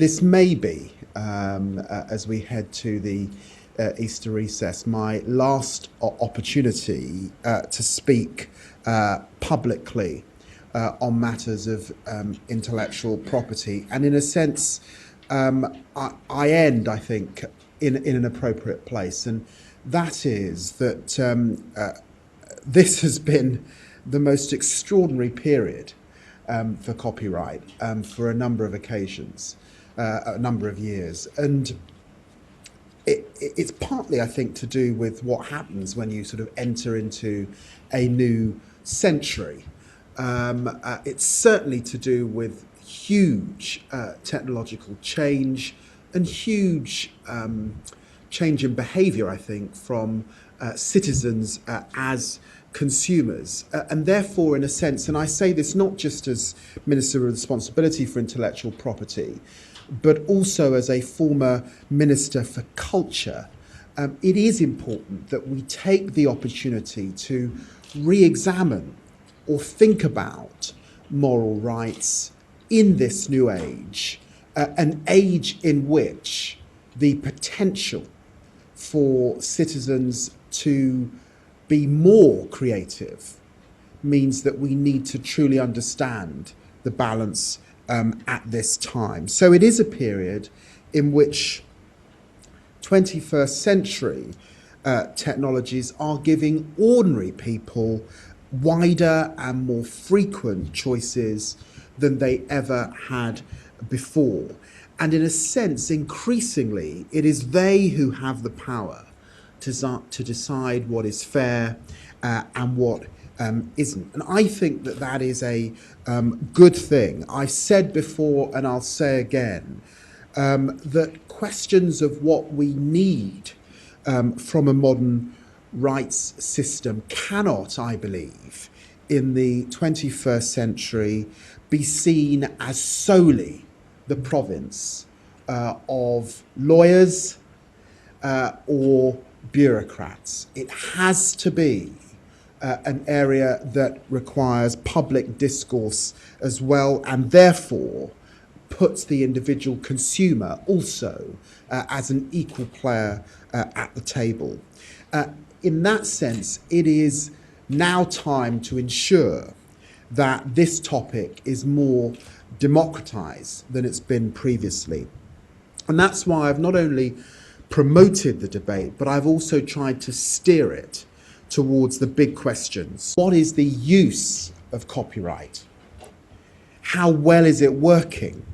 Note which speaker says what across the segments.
Speaker 1: This may be, as we head to the Easter recess, my last opportunity to speak publicly on matters of intellectual property. And in a sense, I end, I think, in an appropriate place. And that is that this has been the most extraordinary period for copyright for a number of occasions, a number of years. And it's partly, I think, to do with what happens when you sort of enter into a new century. It's certainly to do with huge technological change and huge change in behaviour, I think, from citizens as consumers. And therefore, in a sense, and I say this not just as Minister with Responsibility for Intellectual Property, but also as a former Minister for Culture, it is important that we take the opportunity to re-examine or think about moral rights in this new age, an age in which the potential for citizens to be more creative means that we need to truly understand the balance at this time. So it is a period in which 21st century technologies are giving ordinary people wider and more frequent choices than they ever had before. And in a sense, increasingly, it is they who have the power to decide what is fair and what isn't. And I think that that is a good thing. I've said before, and I'll say again, that questions of what we need from a modern rights system cannot, I believe, in the 21st century be seen as solely the province of lawyers or bureaucrats. It has to be an area that requires public discourse as well, and therefore puts the individual consumer also as an equal player at the table. In that sense, it is now time to ensure that this topic is more democratized than it's been previously. And that's why I've not only promoted the debate, but I've also tried to steer it towards the big questions. What is the use of copyright? How well is it working?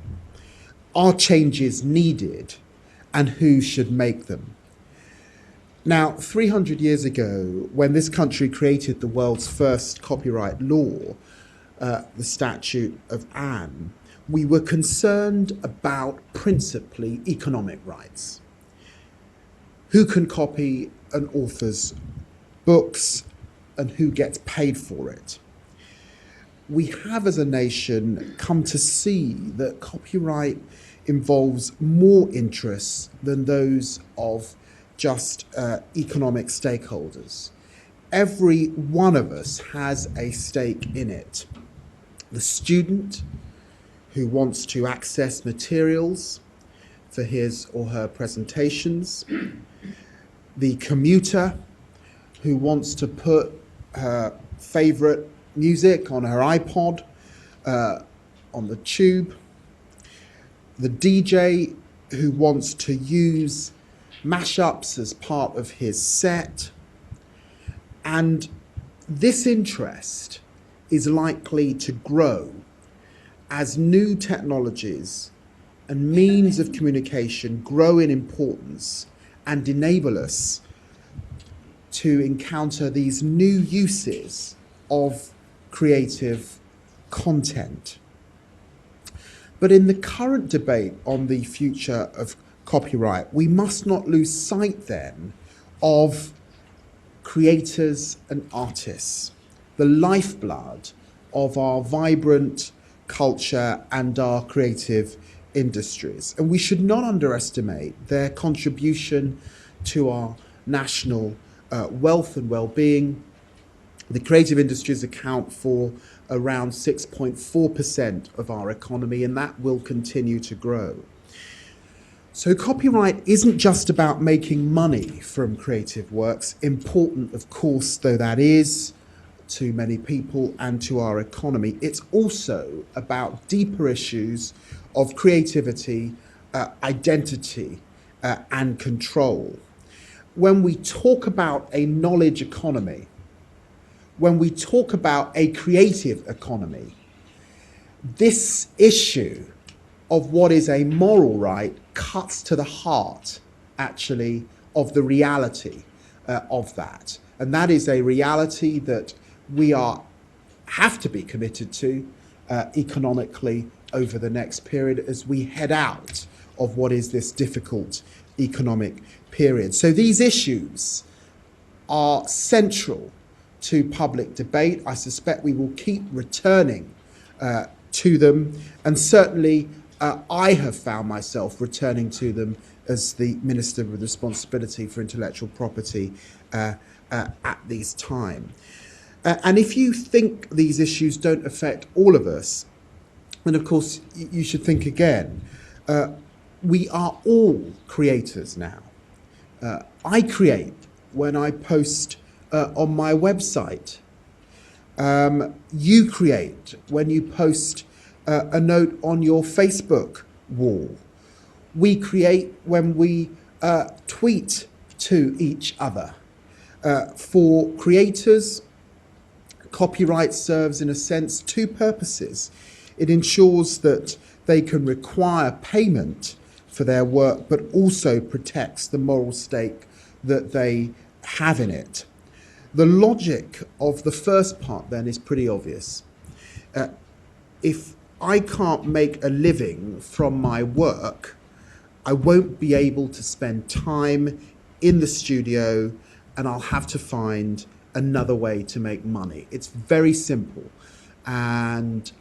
Speaker 1: Are changes needed? And who should make them? Now, 300 years ago, when this country created the world's first copyright law, the Statute of Anne, we were concerned about principally economic rights. Who can copy an author's books and who gets paid for it? We have, as a nation, come to see that copyright involves more interests than those of just economic stakeholders. Every one of us has a stake in it. The student who wants to access materials for his or her presentations, the commuter who wants to put her favourite music on her iPod, on the tube, the DJ who wants to use mashups as part of his set. And this interest is likely to grow as new technologies and means of communication grow in importance and enable us to encounter these new uses of creative content. But in the current debate on the future of copyright, we must not lose sight then of creators and artists, the lifeblood of our vibrant culture and our creative industries. And we should not underestimate their contribution to our national wealth and well-being. The creative industries account for around 6.4% of our economy, and that will continue to grow. So copyright isn't just about making money from creative works, important of course though that is to many people and to our economy. It's also about deeper issues of creativity, identity, and control. When we talk about a knowledge economy, when we talk about a creative economy, this issue of what is a moral right cuts to the heart, actually, of the reality of that. And that is a reality that we have to be committed to economically over the next period as we head out of what is this difficult economic period. So these issues are central to public debate. I suspect we will keep returning to them, and certainly I have found myself returning to them as the Minister with responsibility for intellectual property at this time. And if you think these issues don't affect all of us, then of course you should think again. We are all creators now. I create when I post on my website. You create when you post a note on your Facebook wall. We create when we tweet to each other. For creators, copyright serves, in a sense, two purposes. It ensures that they can require payment for their work, but also protects the moral stake that they have in it. The logic of the first part, then, is pretty obvious. If I can't make a living from my work, I won't be able to spend time in the studio, and I'll have to find another way to make money. It's very simple. And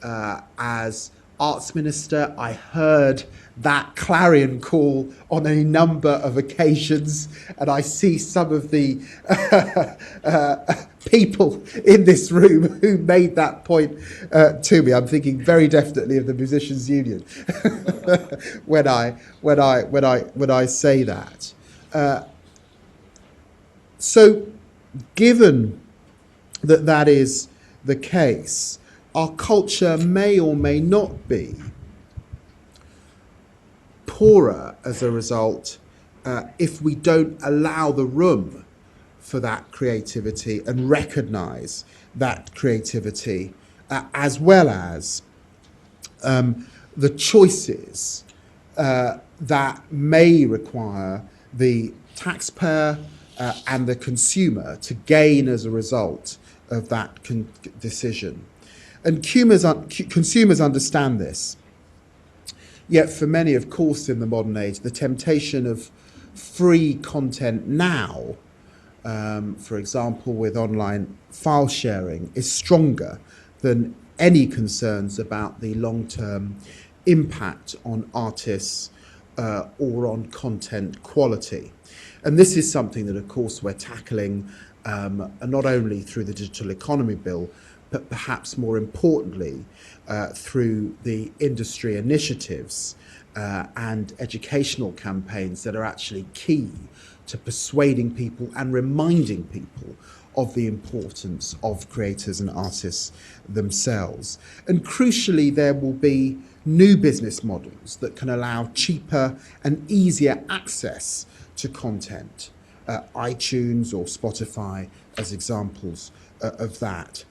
Speaker 1: as Arts Minister, I heard that clarion call on a number of occasions, and I see some of the people in this room who made that point to me. I'm thinking very definitely of the Musicians' Union when I say that. So, given that that is the case, our culture may or may not be poorer as a result if we don't allow the room for that creativity and recognise that creativity, as well as the choices that may require the taxpayer and the consumer to gain as a result of that decision. And consumers understand this. Yet for many, of course, in the modern age, the temptation of free content now, for example, with online file sharing, is stronger than any concerns about the long-term impact on artists or on content quality. And this is something that, of course, we're tackling not only through the Digital Economy Bill, but perhaps more importantly, through the industry initiatives and educational campaigns that are actually key to persuading people and reminding people of the importance of creators and artists themselves. And crucially, there will be new business models that can allow cheaper and easier access to content, iTunes or Spotify as examples of that.